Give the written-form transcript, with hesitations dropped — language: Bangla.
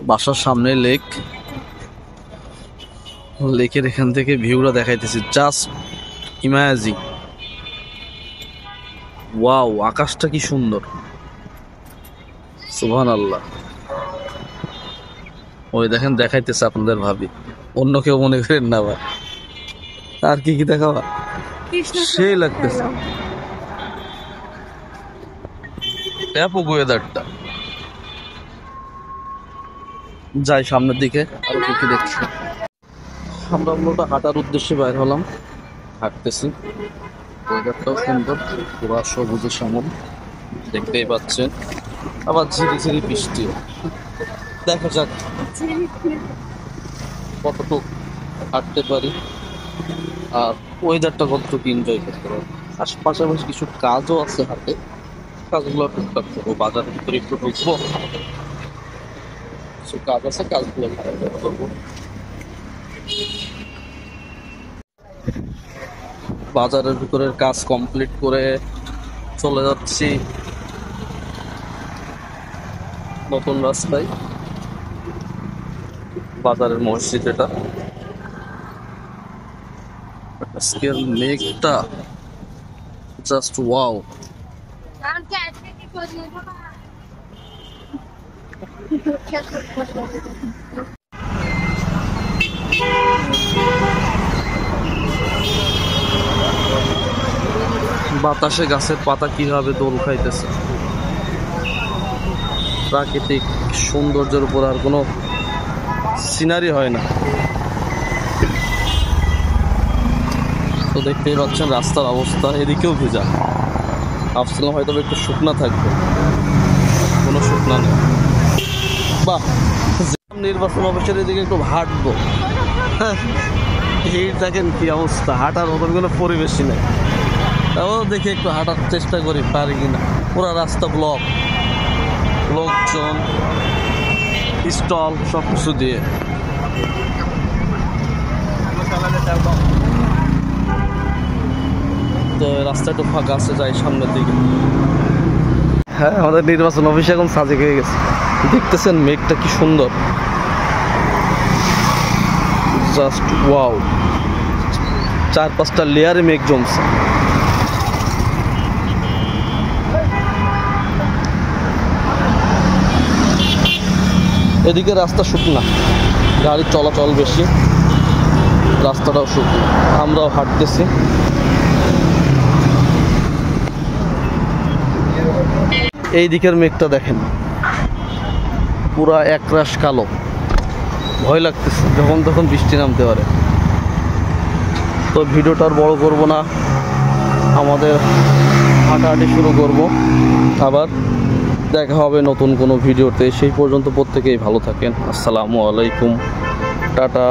বাসার সামনে লেক, লেকের এখান থেকে ভিউটা দেখাইতেছি, জাস্ট ইমাজিং। ওয়াও, আকাশটা কি সুন্দর, সুবহানাল্লাহ। ওই দেখেন দেখাইতেছে আপনাদের ভাবি, অন্য কেউ মনে করেন না ভাই। আর কি কি দেখাবা, সেই লাগতেছে ব্যাপক ওয়েদারটা। যাই সামনের দিকে, আরো কি কি দেখছি। আমরা মূলত হাঁটার উদ্দেশ্যে বাইর হলাম, হাঁটতেছি। ওয়েদারটাও সুন্দর, পুরা সবুজে শ্যামল, দেখতেই পাচ্ছেন। আবার ঝিরি ঝিরি বৃষ্টি। দেখা যাক কতটুকু হাঁটতে পারি আর ওয়েদারটা কতটুকু এনজয় করতে পারি। আর পাশাপাশি কিছু কাজও আছে হাতে, কাজগুলো টুকটাক করবো। বাজারের ভিতরে একটু ঢুকবো, কিছু কাজ আছে, কাজগুলো করবো। বাজারের ভিতরের কাজ কমপ্লিট করে চলে যাচ্ছি নতুন রাস্তায়, বাজারের মসজিদ। এটা আজকের মেঘটা জাস্ট ওয়াও। বাতাসে গাছের পাতা কিভাবে দোল খাইতেছে। প্রাকৃতিক সৌন্দর্যের উপর আর কোনো সিনারি হয় না। তো দেখতেই পাচ্ছেন রাস্তার অবস্থা, এদিকেও ভেজা। ভাবছিলাম হয়তো একটু শুকনা থাকবে, কোনো শুকনা নেই। বাহ, নির্বাচন অফিসের এদিকে একটু হাঁটবো। এই দেখেন কি অবস্থা, হাঁটার মতন কোনো পরিবেশই নেই। তাও দেখি একটু হাঁটার চেষ্টা করি পারি কিনা। পুরা রাস্তা ব্লক, লোকজন, স্টল, সব কিছু দিয়ে। তো রাস্তা একটু ফাঁকা আছে, যাই সামনের দিকে। হ্যাঁ, আমাদের নির্বাচন অফিস এখন সাজে হয়ে গেছে। দেখতেছেন মেঘটা কি সুন্দর, জাস্ট ওয়াও। 4-5টা লেয়ারে মেঘ জমছে। এদিকে রাস্তা শুকনা, গাড়ির চলাচল বেশি, রাস্তাটাও শুকনো। আমরাও হাঁটতেছি। এই দিকের মেঘটা দেখেন, পুরা একরাশ কালো, ভয় লাগতেছে যখন তখন বৃষ্টি নামতে পারে। তো ভিডিওটা আর বড় করব না, আমাদের হাঁটাহাঁটি শুরু করব। আবার দেখা হবে নতুন কোনো ভিডিওতে। সেই পর্যন্ত প্রত্যেকেই ভালো থাকেন। আসসালামু আলাইকুম, টাটা।